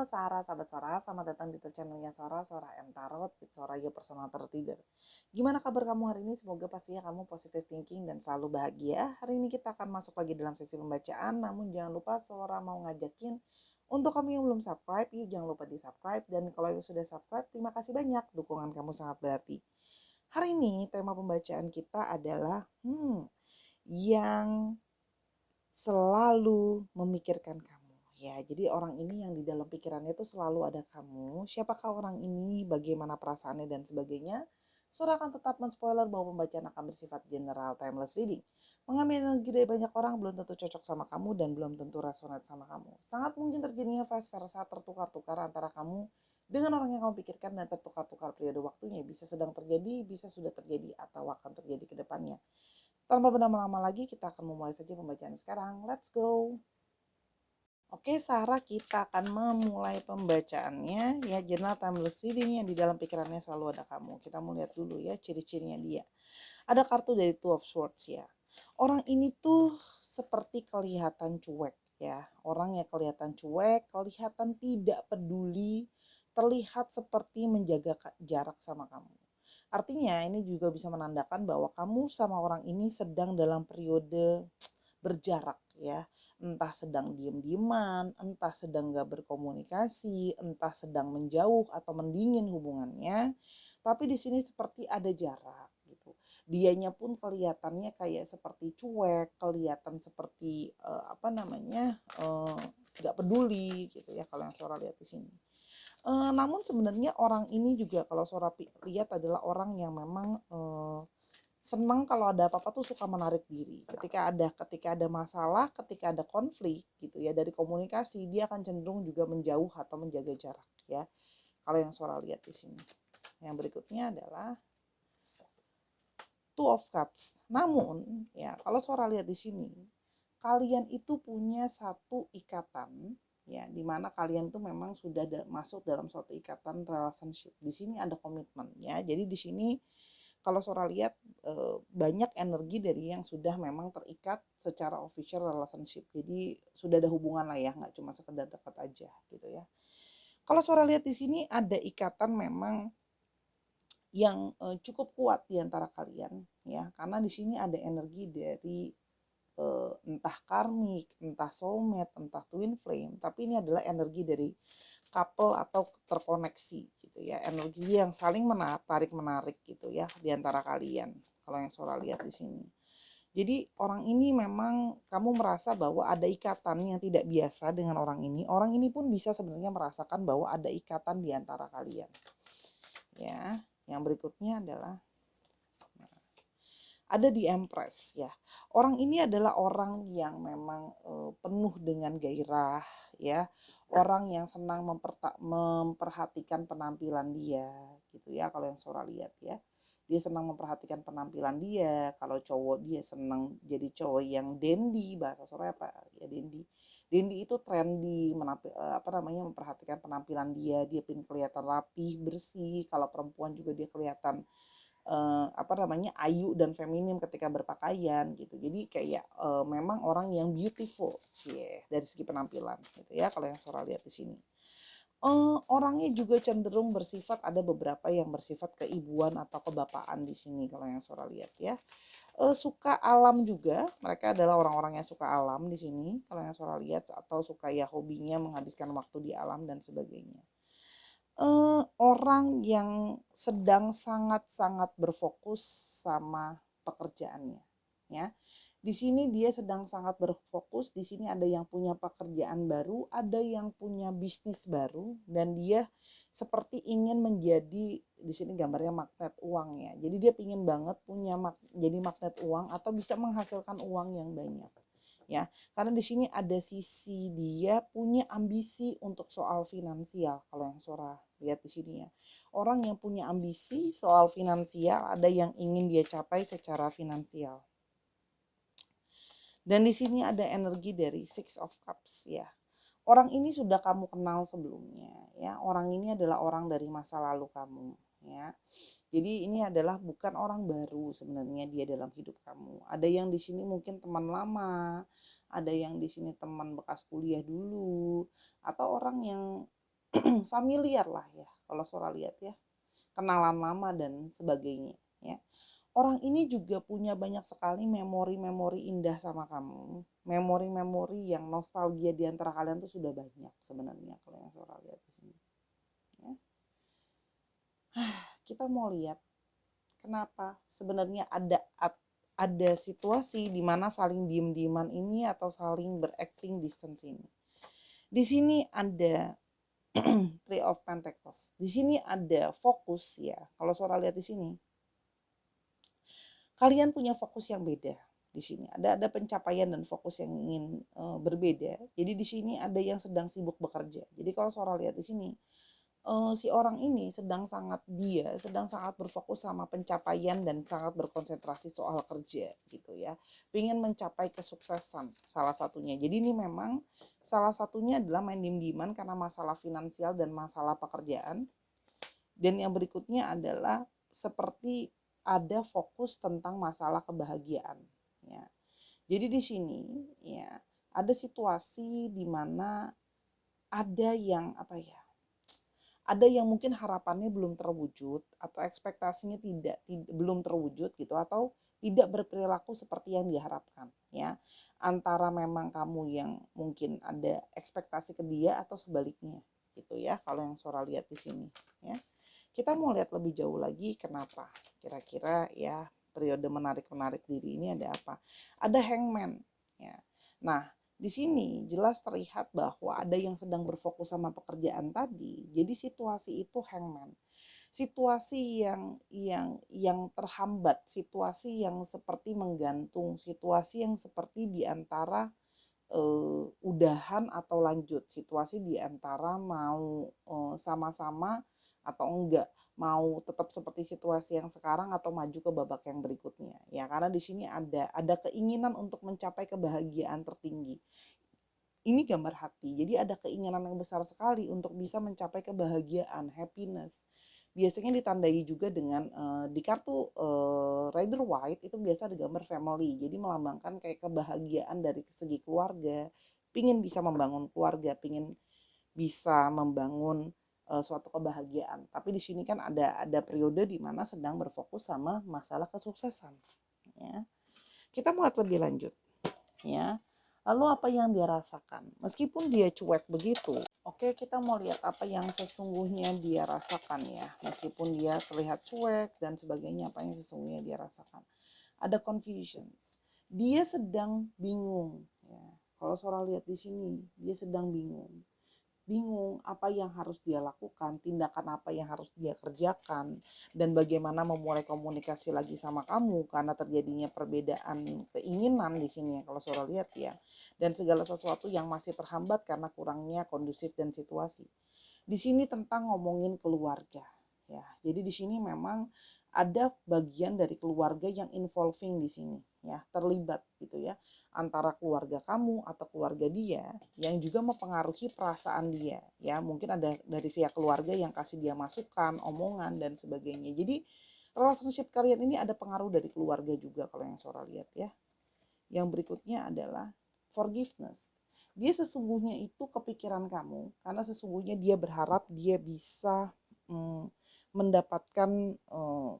Sarah, sahabat Sora, selamat datang di channelnya Sora, Sora and Tarot with Sora, your personal tarot reader. Gimana kabar kamu hari ini? Semoga pastinya kamu positive thinking dan selalu bahagia. Hari ini kita akan masuk lagi dalam sesi pembacaan, namun jangan lupa Sora mau ngajakin untuk kamu yang belum subscribe, yuk jangan lupa di subscribe. Dan kalau yang sudah subscribe, terima kasih banyak, dukungan kamu sangat berarti. Hari ini tema pembacaan kita adalah yang selalu memikirkan kamu. Ya, jadi orang ini yang di dalam pikirannya itu selalu ada kamu. Siapakah orang ini, bagaimana perasaannya dan sebagainya. Sora akan tetap men-spoiler bahwa pembacaan akan bersifat general timeless reading. Mengambil energi dari banyak orang belum tentu cocok sama kamu dan belum tentu resonate sama kamu. Sangat mungkin terjadinya vice versa, tertukar-tukar antara kamu dengan orang yang kamu pikirkan dan tertukar-tukar periode waktunya. Bisa sedang terjadi, bisa sudah terjadi, atau akan terjadi ke depannya. Tanpa berlama-lama lagi, kita akan memulai saja pembacaan sekarang. Let's go! Oke, Sarah, kita akan memulai pembacaannya. Ya, jurnal timeless reading yang di dalam pikirannya selalu ada kamu. Kita mau lihat dulu ya ciri-cirinya dia. Ada kartu dari Two of Swords ya. Orang ini tuh seperti kelihatan cuek ya. Orang yang kelihatan cuek, kelihatan tidak peduli, terlihat seperti menjaga jarak sama kamu. Artinya ini juga bisa menandakan bahwa kamu sama orang ini sedang dalam periode berjarak ya. Entah sedang diem-dieman, entah sedang gak berkomunikasi, entah sedang menjauh atau mendingin hubungannya. Tapi di sini seperti ada jarak gitu. Dianya pun kelihatannya kayak seperti cuek, kelihatan seperti gak peduli gitu ya kalau yang Sora lihat di sini. Namun sebenarnya orang ini juga kalau Sora lihat adalah orang yang memang senang kalau ada apa-apa tuh suka menarik diri. Ketika ada masalah, ketika ada konflik gitu ya dari komunikasi, dia akan cenderung juga menjauh atau menjaga jarak ya. Kalau yang Sora lihat di sini. Yang berikutnya adalah Two of Cups. Namun ya kalau Sora lihat di sini, kalian itu punya satu ikatan ya, dimana kalian tuh memang sudah masuk dalam suatu ikatan relationship. Di sini ada komitmen ya. Jadi di sini kalau Sora lihat banyak energi dari yang sudah memang terikat secara official relationship. Jadi sudah ada hubungan lah ya, nggak cuma sekedar dekat aja gitu ya. Kalau Sora lihat di sini ada ikatan memang yang cukup kuat di antara kalian ya, karena di sini ada energi dari entah karmik, entah soulmate, entah twin flame, tapi ini adalah energi dari couple atau terkoneksi gitu ya, energi yang saling tarik menarik gitu ya di antara kalian kalau yang Sora lihat di sini. Jadi orang ini memang kamu merasa bahwa ada ikatan yang tidak biasa dengan orang ini. Orang ini pun bisa sebenarnya merasakan bahwa ada ikatan di antara kalian. Ya, yang berikutnya adalah ada di Empress ya. Orang ini adalah orang yang memang penuh dengan gairah ya. Orang yang senang memperhatikan penampilan dia gitu ya kalau yang Sora lihat ya. Dia senang memperhatikan penampilan dia. Kalau cowok dia senang jadi cowok yang dandy, bahasa Sora apa ya, dandy. Dandy itu trendy, memperhatikan penampilan dia pengen kelihatan rapih, bersih. Kalau perempuan juga dia kelihatan ayu dan feminim ketika berpakaian gitu. Jadi kayak memang orang yang beautiful dari segi penampilan gitu ya kalau yang Sora lihat di sini. Orangnya juga cenderung bersifat, ada beberapa yang bersifat keibuan atau kebapaan di sini kalau yang Sora lihat ya. Suka alam juga, mereka adalah orang-orang yang suka alam di sini kalau yang Sora lihat, atau suka ya hobinya menghabiskan waktu di alam dan sebagainya. Orang yang sedang sangat-sangat berfokus sama pekerjaannya ya. Di sini dia sedang sangat berfokus, di sini ada yang punya pekerjaan baru, ada yang punya bisnis baru, dan dia seperti ingin menjadi, di sini gambarnya magnet uang ya. Jadi dia ingin banget jadi magnet uang atau bisa menghasilkan uang yang banyak. Ya, karena di sini ada sisi dia punya ambisi untuk soal finansial kalau yang Sora lihat di sini ya. Orang yang punya ambisi soal finansial, ada yang ingin dia capai secara finansial. Dan di sini ada energi dari Six of Cups ya. Orang ini sudah kamu kenal sebelumnya ya. Orang ini adalah orang dari masa lalu kamu ya. Jadi ini adalah bukan orang baru sebenarnya dia dalam hidup kamu. Ada yang di sini mungkin teman lama, ada yang di sini teman bekas kuliah dulu, atau orang yang familiar lah ya kalau Sora lihat ya, kenalan lama dan sebagainya ya. Orang ini juga punya banyak sekali memori-memori indah sama kamu, memori-memori yang nostalgia di antara kalian tuh sudah banyak sebenarnya kalau yang Sora lihat di sini ya. Kita mau lihat kenapa sebenarnya ada situasi di mana saling diem-dieman ini atau saling berakting distance ini. Di sini ada Three of Pentacles. Di sini ada fokus ya. Kalau Sora lihat di sini, kalian punya fokus yang beda di sini. Ada pencapaian dan fokus yang ingin berbeda. Jadi di sini ada yang sedang sibuk bekerja. Jadi kalau Sora lihat di sini, si orang ini sedang sangat berfokus sama pencapaian dan sangat berkonsentrasi soal kerja gitu ya. Pengen mencapai kesuksesan salah satunya. Jadi ini memang salah satunya adalah main diem-dieman karena masalah finansial dan masalah pekerjaan. Dan yang berikutnya adalah seperti ada fokus tentang masalah kebahagiaan ya. Jadi di sini ya ada situasi di mana ada yang ada yang mungkin harapannya belum terwujud atau ekspektasinya belum terwujud gitu, atau tidak berperilaku seperti yang diharapkan ya, antara memang kamu yang mungkin ada ekspektasi ke dia atau sebaliknya gitu ya, kalau yang Sora lihat di sini ya. Kita mau lihat lebih jauh lagi kenapa kira-kira ya periode menarik diri ini ada apa. Ada Hangman ya. Nah di sini jelas terlihat bahwa ada yang sedang berfokus sama pekerjaan tadi. Jadi situasi itu Hangman. Situasi yang terhambat, situasi yang seperti menggantung, situasi yang seperti di antara udahan atau lanjut, situasi di antara mau sama-sama atau enggak, mau tetap seperti situasi yang sekarang atau maju ke babak yang berikutnya ya, karena di sini ada keinginan untuk mencapai kebahagiaan tertinggi. Ini gambar hati, jadi ada keinginan yang besar sekali untuk bisa mencapai kebahagiaan, happiness. Biasanya ditandai juga dengan di kartu Rider White itu biasa ada gambar family, jadi melambangkan kayak kebahagiaan dari segi keluarga, pingin bisa membangun keluarga, pingin bisa membangun suatu kebahagiaan. Tapi di sini kan ada periode di mana sedang berfokus sama masalah kesuksesan ya. Kita mau lihat lebih lanjut ya. Lalu apa yang dia rasakan? Meskipun dia cuek begitu, oke, kita mau lihat apa yang sesungguhnya dia rasakan ya. Meskipun dia terlihat cuek dan sebagainya, apa yang sesungguhnya dia rasakan? Ada confusions. Dia sedang bingung ya. Kalau Sora lihat di sini, dia sedang bingung apa yang harus dia lakukan, tindakan apa yang harus dia kerjakan, dan bagaimana memulai komunikasi lagi sama kamu karena terjadinya perbedaan keinginan di sini ya kalau Sora lihat ya, dan segala sesuatu yang masih terhambat karena kurangnya kondusif dan situasi. Di sini tentang ngomongin keluarga ya, jadi di sini memang ada bagian dari keluarga yang involving di sini ya, terlibat gitu ya, antara keluarga kamu atau keluarga dia yang juga mempengaruhi perasaan dia ya. Mungkin ada dari pihak keluarga yang kasih dia masukan, omongan dan sebagainya. Jadi relationship kalian ini ada pengaruh dari keluarga juga kalau yang Sora lihat ya. Yang berikutnya adalah forgiveness. Dia sesungguhnya itu kepikiran kamu karena sesungguhnya dia berharap dia bisa mendapatkan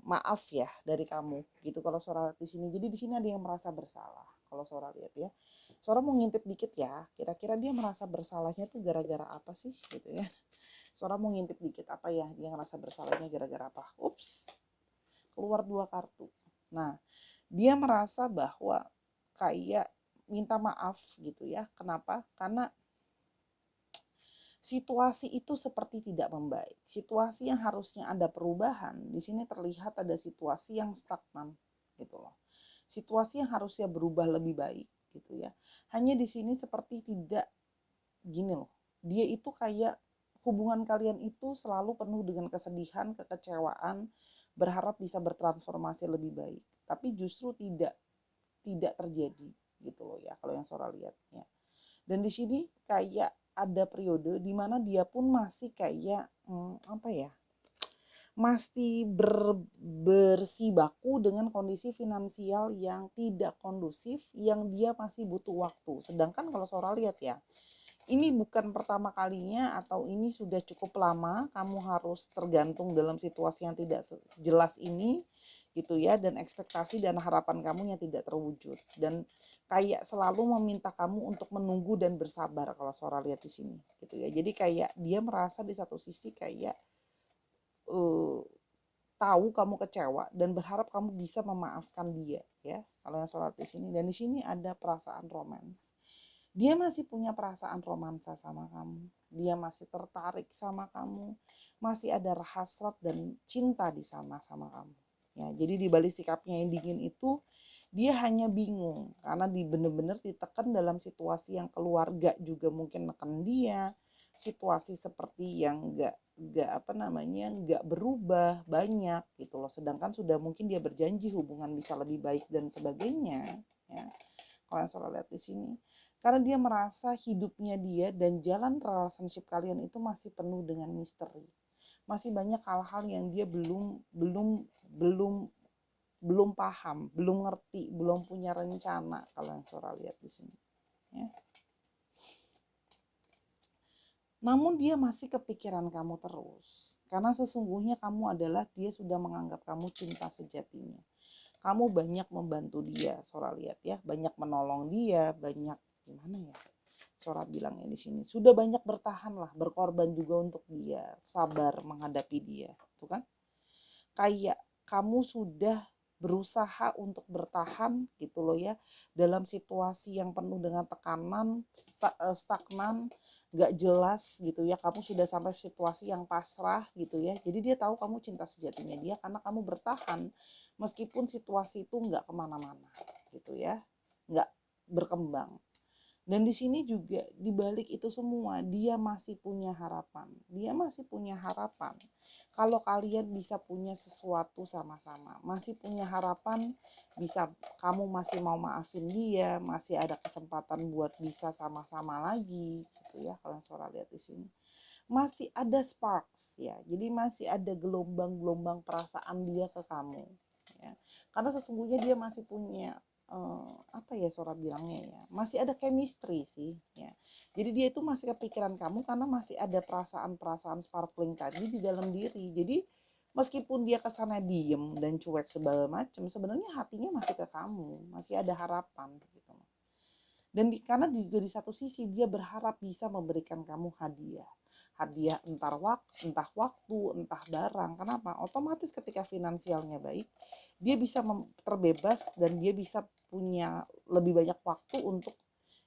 maaf ya dari kamu gitu kalau Sora lihat di sini. Jadi di sini ada yang merasa bersalah kalau Sora lihat ya. Sora mau ngintip dikit ya, kira-kira dia merasa bersalahnya tuh gara-gara apa sih gitu ya. Sora mau ngintip dikit apa ya dia ngerasa bersalahnya gara-gara apa. Ups, keluar 2 kartu. Nah dia merasa bahwa kayak minta maaf gitu ya. Kenapa? Karena situasi itu seperti tidak membaik. Situasi yang harusnya ada perubahan, di sini terlihat ada situasi yang stagnan gitu loh. Situasi yang harusnya berubah lebih baik gitu ya. Hanya di sini seperti tidak gini loh. Dia itu kayak hubungan kalian itu selalu penuh dengan kesedihan, kekecewaan, berharap bisa bertransformasi lebih baik. Tapi justru tidak terjadi gitu loh ya kalau yang Sora lihatnya. Dan di sini kayak ada periode di mana dia pun masih kayak masih bersibaku dengan kondisi finansial yang tidak kondusif, yang dia masih butuh waktu. Sedangkan kalau Sora lihat ya, ini bukan pertama kalinya atau ini sudah cukup lama kamu harus tergantung dalam situasi yang tidak jelas ini gitu ya, dan ekspektasi dan harapan kamu yang tidak terwujud, dan kayak selalu meminta kamu untuk menunggu dan bersabar kalau Sora lihat di sini gitu ya. Jadi kayak dia merasa di satu sisi kayak uh, tahu kamu kecewa dan berharap kamu bisa memaafkan dia ya, kalau yang Sora lihat di sini. Dan di sini ada perasaan romans. Dia masih punya perasaan romansa sama kamu. Dia masih tertarik sama kamu. Masih ada hasrat dan cinta di sana sama kamu. Ya, jadi di balik sikapnya yang dingin itu, dia hanya bingung karena bener-bener ditekan dalam situasi yang keluarga juga mungkin neken dia, situasi seperti yang nggak berubah banyak gitu loh. Sedangkan sudah mungkin dia berjanji hubungan bisa lebih baik dan sebagainya. Ya, kalau yang Sora lihat di sini, karena dia merasa hidupnya dia dan jalan relationship kalian itu masih penuh dengan misteri, masih banyak hal-hal yang dia belum belum belum belum paham, belum ngerti, belum punya rencana kalau yang Sora lihat di sini ya. Namun dia masih kepikiran kamu terus, karena sesungguhnya kamu adalah, dia sudah menganggap kamu cinta sejatinya. Kamu banyak membantu dia, Sora lihat ya, banyak menolong dia, banyak gimana ya, Sora bilangnya di sini, sudah banyak bertahan lah, berkorban juga untuk dia, sabar menghadapi dia, tuh kan? Kayak kamu sudah berusaha untuk bertahan gitu loh ya, dalam situasi yang penuh dengan tekanan, stagnan, gak jelas gitu ya. Kamu sudah sampai situasi yang pasrah gitu ya. Jadi dia tahu kamu cinta sejatinya dia karena kamu bertahan meskipun situasi itu gak kemana-mana gitu ya, gak berkembang. Dan di sini juga di balik itu semua dia masih punya harapan. Dia masih punya harapan kalau kalian bisa punya sesuatu sama-sama. Masih punya harapan bisa, kamu masih mau maafin dia, masih ada kesempatan buat bisa sama-sama lagi gitu ya, kalau Sora lihat di sini. Masih ada sparks ya. Jadi masih ada gelombang-gelombang perasaan dia ke kamu ya. Karena sesungguhnya dia masih punya apa ya Sora bilangnya ya, masih ada chemistry sih ya. Jadi dia itu masih kepikiran kamu karena masih ada perasaan-perasaan sparkling tadi di dalam diri. Jadi meskipun dia kesana diem dan cuek segala macam, sebenarnya hatinya masih ke kamu, masih ada harapan gitu. Dan karena juga di satu sisi dia berharap bisa memberikan kamu hadiah. Hadiah entah waktu, entah barang. Kenapa? Otomatis ketika finansialnya baik, dia bisa terbebas dan dia bisa punya lebih banyak waktu untuk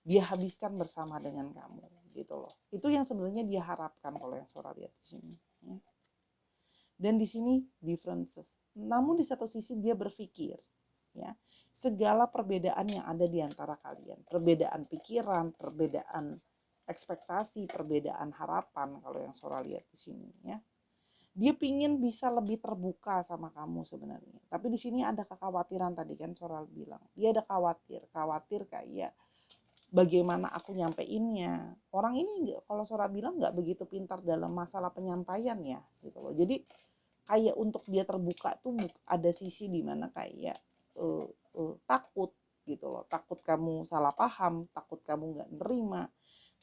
dia habiskan bersama dengan kamu gitu loh. Itu yang sebenarnya dia harapkan kalau yang Sora lihat di sini ya. Dan di sini differences. Namun di satu sisi dia berpikir ya, segala perbedaan yang ada di antara kalian, perbedaan pikiran, perbedaan ekspektasi, perbedaan harapan kalau yang Sora lihat di sini ya. Dia pingin bisa lebih terbuka sama kamu sebenarnya. Tapi di sini ada kekhawatiran tadi kan Sora bilang. Dia ada khawatir kayak bagaimana aku nyampeinnya. Orang ini kalau Sora bilang nggak begitu pintar dalam masalah penyampaian ya gitu loh. Jadi kayak untuk dia terbuka tuh ada sisi dimana kayak takut gitu loh, takut kamu salah paham, takut kamu nggak nerima,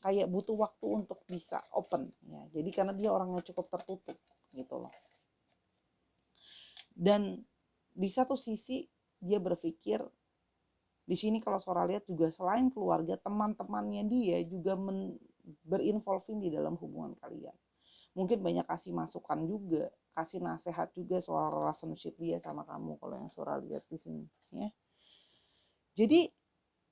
kayak butuh waktu untuk bisa open ya. Jadi karena dia orangnya cukup tertutup gitu loh. Dan di satu sisi dia berpikir di sini kalau Sora lihat juga selain keluarga, teman-temannya dia juga berinvolving di dalam hubungan kalian. Mungkin banyak kasih masukan juga, kasih nasihat juga soal relationship dia sama kamu kalau yang Sora lihat di sini ya. Jadi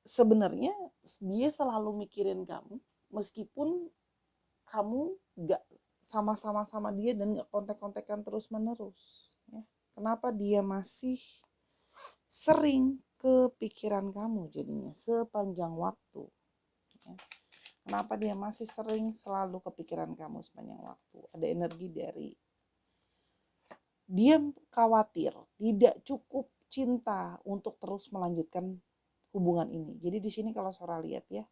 sebenarnya dia selalu mikirin kamu meskipun kamu gak sama-sama dia dan gak kontek-kontekan terus-menerus ya. Kenapa dia masih sering kepikiran kamu jadinya sepanjang waktu ya. Kenapa dia masih sering selalu kepikiran kamu sepanjang waktu? Ada energi dari dia khawatir, tidak cukup cinta untuk terus melanjutkan hubungan ini. Jadi di sini kalau Sora lihat ya,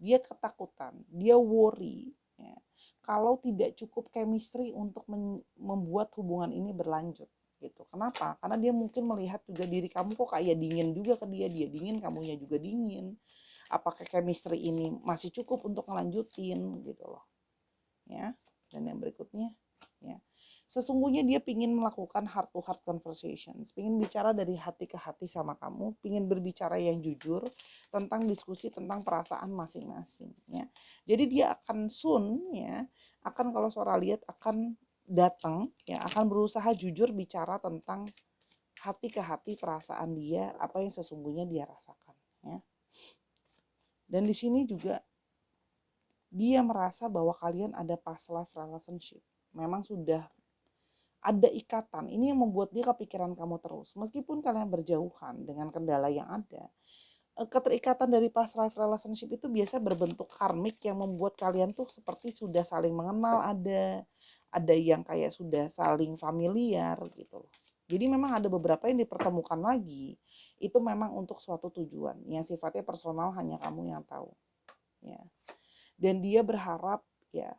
dia ketakutan, dia worry ya, kalau tidak cukup chemistry untuk membuat hubungan ini berlanjut gitu. Kenapa? Karena dia mungkin melihat juga diri kamu kok kayak dingin juga ke dia dingin, kamunya juga dingin. apakah chemistry ini masih cukup untuk ngelanjutin gitu loh ya. Dan yang berikutnya ya, sesungguhnya dia pingin melakukan heart to heart conversations, pingin bicara dari hati ke hati sama kamu, pingin berbicara yang jujur tentang diskusi tentang perasaan masing-masing ya. Jadi dia akan soon ya, akan kalau Sora lihat akan datang ya, akan berusaha jujur bicara tentang hati ke hati perasaan dia, apa yang sesungguhnya dia rasakan ya. Dan di sini juga dia merasa bahwa kalian ada past life relationship. Memang sudah ada ikatan. Ini yang membuat dia kepikiran kamu terus. Meskipun kalian berjauhan dengan kendala yang ada, keterikatan dari past life relationship itu biasa berbentuk karmik yang membuat kalian tuh seperti sudah saling mengenal, ada yang kayak sudah saling familiar gitu loh. Jadi memang ada beberapa yang dipertemukan lagi, itu memang untuk suatu tujuan yang sifatnya personal, hanya kamu yang tahu ya. Dan dia berharap ya,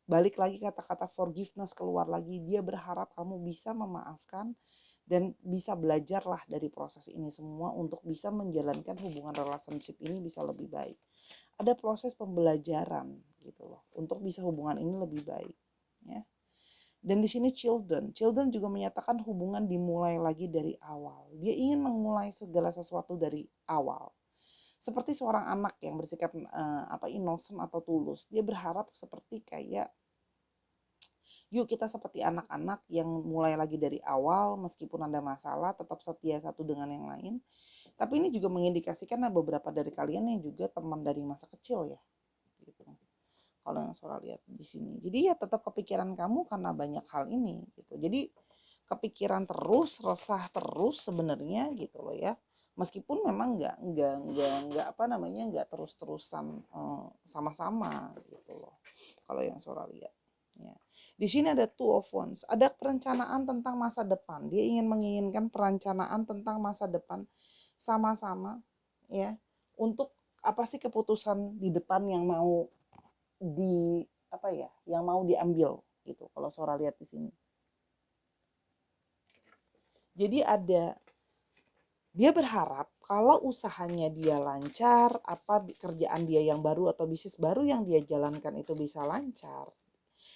balik lagi kata-kata forgiveness keluar lagi, dia berharap kamu bisa memaafkan dan bisa belajarlah dari proses ini semua untuk bisa menjalankan hubungan relationship ini bisa lebih baik. Ada proses pembelajaran gitu loh untuk bisa hubungan ini lebih baik ya. Dan di sini children juga menyatakan hubungan dimulai lagi dari awal. Dia ingin memulai segala sesuatu dari awal. Seperti seorang anak yang bersikap innocent atau tulus. Dia berharap seperti kayak yuk kita seperti anak-anak yang mulai lagi dari awal, meskipun ada masalah tetap setia satu dengan yang lain. Tapi ini juga mengindikasikan beberapa dari kalian yang juga teman dari masa kecil ya gitu. Kalau yang Sora lihat di sini. Jadi ya tetap kepikiran kamu karena banyak hal ini gitu. Jadi kepikiran terus, resah terus sebenarnya gitu loh ya. Meskipun memang nggak nggak terus-terusan sama-sama gitu loh. Kalau yang Sora lihat ya. Di sini ada two of wands, ada perencanaan tentang masa depan. Dia menginginkan perencanaan tentang masa depan sama-sama ya. Untuk apa sih keputusan di depan yang mau yang mau diambil gitu. Kalau Sora lihat di sini. Jadi dia berharap kalau usahanya dia lancar, kerjaan dia yang baru atau bisnis baru yang dia jalankan itu bisa lancar,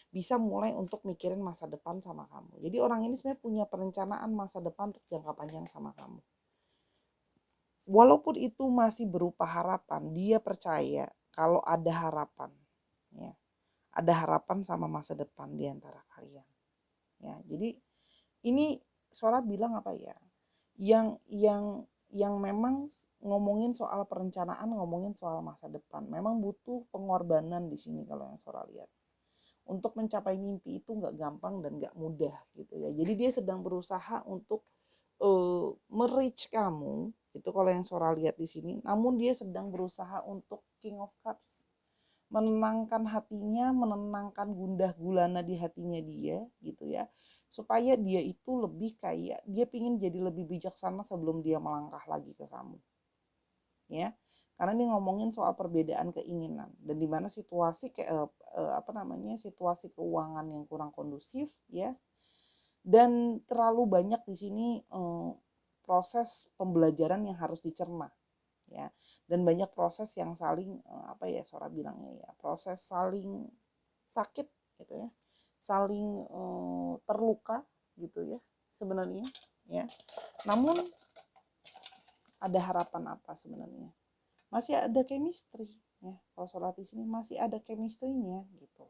bisa mulai untuk mikirin masa depan sama kamu. Jadi orang ini sebenarnya punya perencanaan masa depan untuk jangka panjang sama kamu. Walaupun itu masih berupa harapan, dia percaya kalau ada harapan. Ya, ada harapan sama masa depan di antara kalian. Ya, jadi ini Sora bilang apa ya? Yang memang ngomongin soal perencanaan, ngomongin soal masa depan, memang butuh pengorbanan di sini kalau yang Sora lihat. Untuk mencapai mimpi itu nggak gampang dan nggak mudah gitu ya. Jadi dia sedang berusaha untuk merich kamu itu kalau yang Sora lihat di sini. Namun dia sedang berusaha untuk King of Cups, menenangkan hatinya, menenangkan gundah gulana di hatinya dia gitu ya, supaya dia itu lebih kayak dia pingin jadi lebih bijaksana sebelum dia melangkah lagi ke kamu ya. Karena dia ngomongin soal perbedaan keinginan dan di mana situasi situasi keuangan yang kurang kondusif ya, dan terlalu banyak di sini proses pembelajaran yang harus dicerna ya, dan banyak proses yang saling Sora bilangnya ya, proses saling sakit gitu ya, saling terluka gitu ya sebenarnya ya. Namun ada harapan apa sebenarnya? Masih ada chemistry ya. Kalau Sora di sini masih ada chemistry-nya gitu.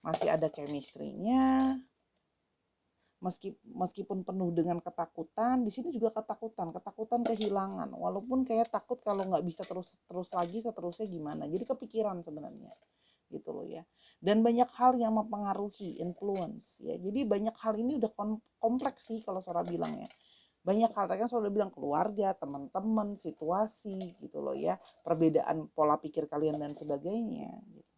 Masih ada chemistry-nya. Meskipun penuh dengan ketakutan, di sini juga ketakutan kehilangan. Walaupun kayak takut kalau nggak bisa terus lagi, seterusnya gimana. Jadi kepikiran sebenarnya, gitu loh ya. Dan banyak hal yang mempengaruhi, influence ya. Jadi banyak hal ini udah kompleks sih kalau Sora bilang ya. Banyak hal tadi kan Sora bilang keluarga, teman-teman, situasi, gitu loh ya. Perbedaan pola pikir kalian dan sebagainya. Gitu.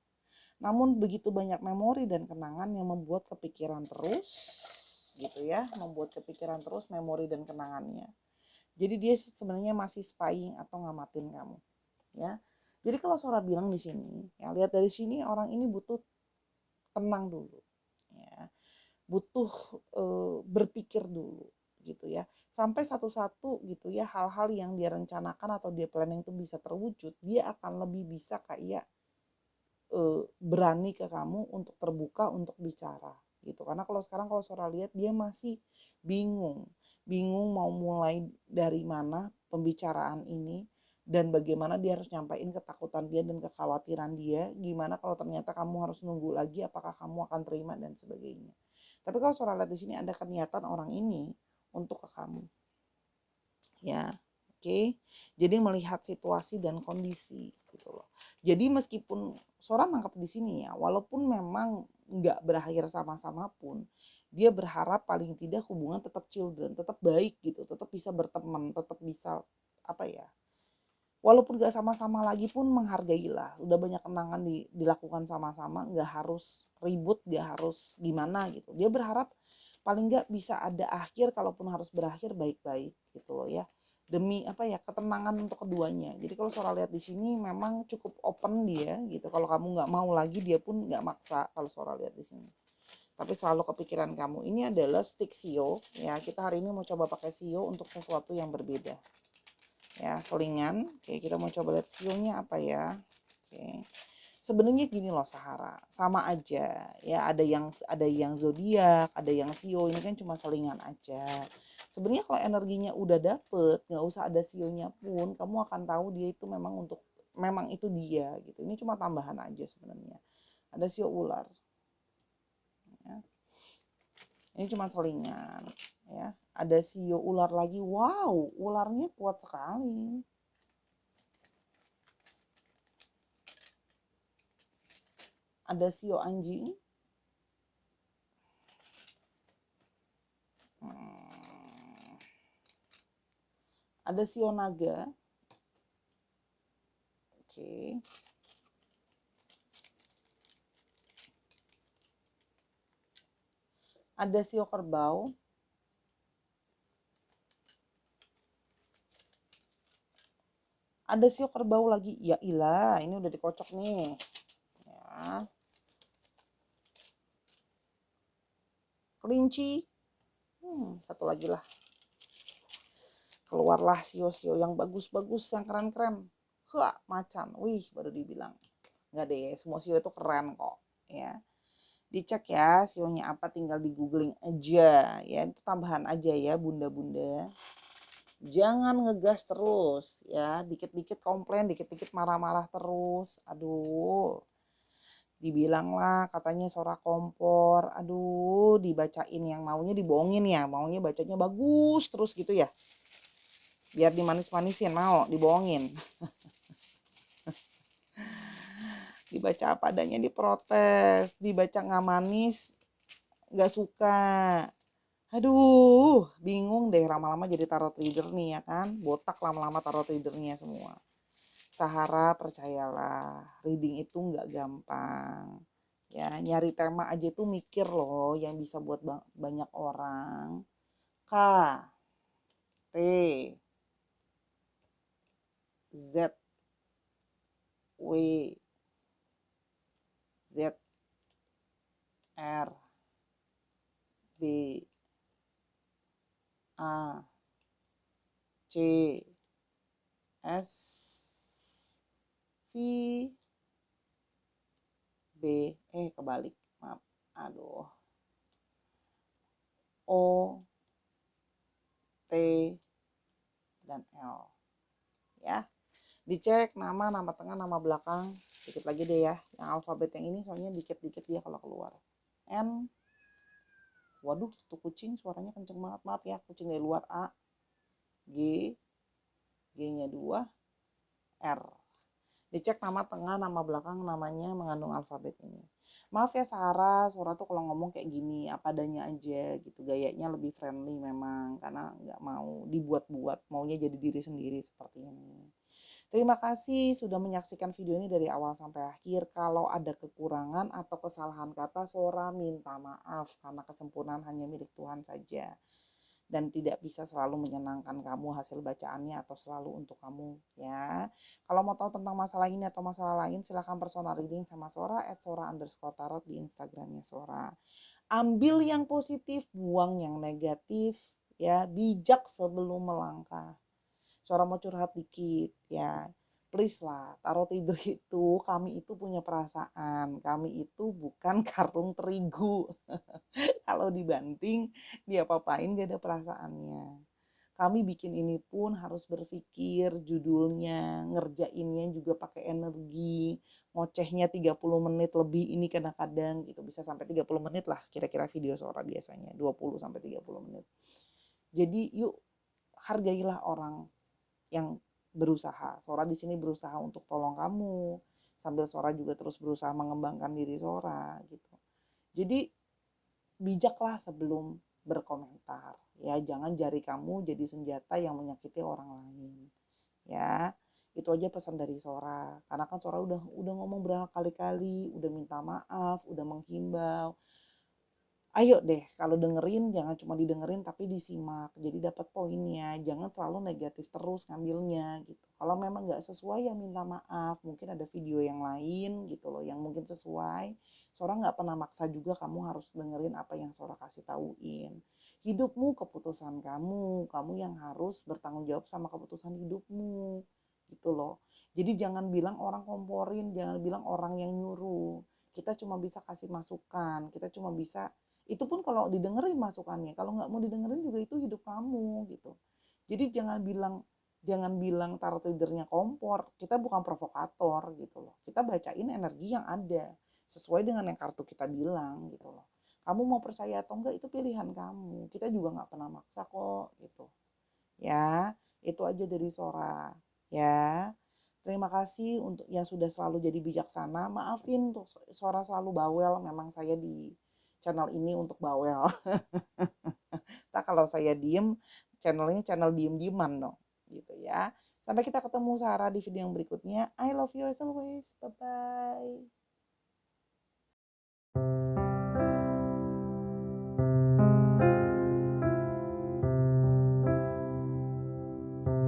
Namun begitu banyak memori dan kenangan yang membuat kepikiran terus gitu ya, membuat kepikiran terus memori dan kenangannya. Jadi dia sebenarnya masih spying atau ngamatin kamu ya. Jadi kalau Sora bilang di sini ya, lihat dari sini orang ini butuh tenang dulu ya, butuh berpikir dulu gitu ya. Sampai satu-satu gitu ya hal-hal yang dia rencanakan atau dia planning itu bisa terwujud, dia akan lebih bisa kayak berani ke kamu untuk terbuka untuk bicara gitu. Karena kalau sekarang kalau Sora lihat dia masih bingung, bingung mau mulai dari mana pembicaraan ini dan bagaimana dia harus nyampaikan ketakutan dia dan kekhawatiran dia. Gimana kalau ternyata kamu harus nunggu lagi, apakah kamu akan terima dan sebagainya. Tapi kalau Sora lihat di sini ada niatan orang ini untuk ke kamu, ya. Oke, jadi melihat situasi dan kondisi gitu loh. Jadi meskipun Sora nangkap di sini ya, walaupun memang nggak berakhir sama-sama pun, dia berharap paling tidak hubungan tetap children, tetap baik gitu, tetap bisa berteman, tetap bisa apa ya, walaupun nggak sama-sama lagi pun menghargailah. Udah banyak kenangan dilakukan sama-sama, nggak harus ribut, nggak harus gimana gitu. Dia berharap paling nggak bisa ada akhir, kalaupun harus berakhir baik-baik gitu loh ya, demi apa ya, ketenangan untuk keduanya. Jadi kalau Sora lihat di sini memang cukup open dia gitu. Kalau kamu nggak mau lagi, dia pun nggak maksa kalau Sora lihat di sini. Tapi selalu kepikiran kamu. Ini adalah stick sio ya. Kita hari ini mau coba pakai sio untuk sesuatu yang berbeda ya, selingan. Oke, kita mau coba lihat sionya apa ya. Oke, sebenarnya gini loh Sahara, sama aja ya, ada yang zodiak, ada yang sio, ini kan cuma selingan aja. Sebenarnya kalau energinya udah dapet, nggak usah ada sionya pun kamu akan tahu dia itu memang itu dia gitu. Ini cuma tambahan aja sebenarnya. Ada sio ular ya. Ini cuma selingan ya. Ada sio ular lagi, wow, ularnya kuat sekali. Ada sio anjing. Ada sio naga. Oke. Ada sio kerbau. Ada sio kerbau lagi. Ya ilah, ini udah dikocok nih. Ya. Kelinci. Satu lagi lah. Keluarlah sio-sio yang bagus-bagus, yang keren-keren. Macan. Wih, baru dibilang. Enggak deh, semua sio itu keren kok. Ya. Dicek ya sionya apa, tinggal di googling aja. Ya, itu tambahan aja ya bunda-bunda. Jangan ngegas terus ya, dikit-dikit komplain, dikit-dikit marah-marah terus. Aduh, dibilang lah katanya Sora kompor. Aduh, dibacain yang maunya dibohongin ya, maunya bacanya bagus terus gitu ya. Biar dimanis-manisin, mau dibohongin. Dibaca apa adanya diprotes, dibaca nggak manis nggak suka. Aduh, bingung deh, lama-lama jadi tarot reader nih ya kan. Botak lama-lama tarot readernya semua. Sahara, percayalah, reading itu nggak gampang. Ya, nyari tema aja tuh mikir loh, yang bisa buat banyak orang. K, T, Z, W, Z, R, B, A, C, S, V, B, kebalik, maaf, aduh, O, T, dan L. Ya, dicek nama tengah, nama belakang, dikit lagi deh ya. Yang alfabet yang ini soalnya dikit-dikit dia kalau keluar. N, waduh, tuh kucing suaranya kenceng banget, maaf ya, kucing dari luar. A, G, G-nya 2, R. Dicek nama tengah, nama belakang, namanya mengandung alfabet ini. Maaf ya Sora tuh kalau ngomong kayak gini, apa adanya aja gitu. Gayanya lebih friendly memang, karena nggak mau dibuat-buat, maunya jadi diri sendiri seperti ini. Terima kasih sudah menyaksikan video ini dari awal sampai akhir. Kalau ada kekurangan atau kesalahan kata, Sora minta maaf karena kesempurnaan hanya milik Tuhan saja. Dan tidak bisa selalu menyenangkan kamu hasil bacaannya atau selalu untuk kamu ya. Kalau mau tahu tentang masalah ini atau masalah lain, silahkan personal reading sama Sora @sora_tarot di Instagramnya Sora. Ambil yang positif, buang yang negatif ya, bijak sebelum melangkah. Suara mau curhat dikit ya, please lah, taruh tidur itu, kami itu punya perasaan, kami itu bukan karung terigu. Kalau dibanting, dia papain gak ada perasaannya. Kami bikin ini pun harus berpikir judulnya, ngerjainnya juga pakai energi, ngocehnya 30 menit lebih ini kadang-kadang gitu, bisa sampai 30 menit lah kira-kira video Sora biasanya, 20 sampai 30 menit. Jadi yuk hargailah orang yang berusaha. Sora di sini berusaha untuk tolong kamu, sambil Sora juga terus berusaha mengembangkan diri Sora gitu. Jadi bijaklah sebelum berkomentar ya, jangan jari kamu jadi senjata yang menyakiti orang lain ya. Itu aja pesan dari Sora, karena kan Sora udah ngomong berkali-kali, udah minta maaf, udah menghimbau. Ayo deh, kalau dengerin jangan cuma didengerin tapi disimak, jadi dapat poinnya, jangan selalu negatif terus ngambilnya gitu. Kalau memang nggak sesuai ya minta maaf, mungkin ada video yang lain gitu loh yang mungkin sesuai. Sora nggak pernah maksa juga kamu harus dengerin apa yang Sora kasih tauin. Hidupmu keputusan kamu, kamu yang harus bertanggung jawab sama keputusan hidupmu gitu loh. Jadi jangan bilang orang komporin, jangan bilang orang yang nyuruh. Kita cuma bisa kasih masukan, kita cuma bisa, itu pun kalau didengerin masukannya, kalau nggak mau didengerin juga itu hidup kamu gitu. Jadi jangan bilang taruh leadernya kompor, kita bukan provokator gitu loh, kita bacain energi yang ada sesuai dengan yang kartu kita bilang gitu loh. Kamu mau percaya atau enggak itu pilihan kamu, kita juga nggak pernah maksa kok gitu ya. Itu aja dari Sora ya. Terima kasih untuk yang sudah selalu jadi bijaksana. Maafin untuk Sora selalu bawel, memang saya di channel ini untuk bawel. Tak kalau saya diem, channelnya channel diem-dieman dong gitu ya. Sampai kita ketemu Sarah di video yang berikutnya. I love you as always. Bye bye.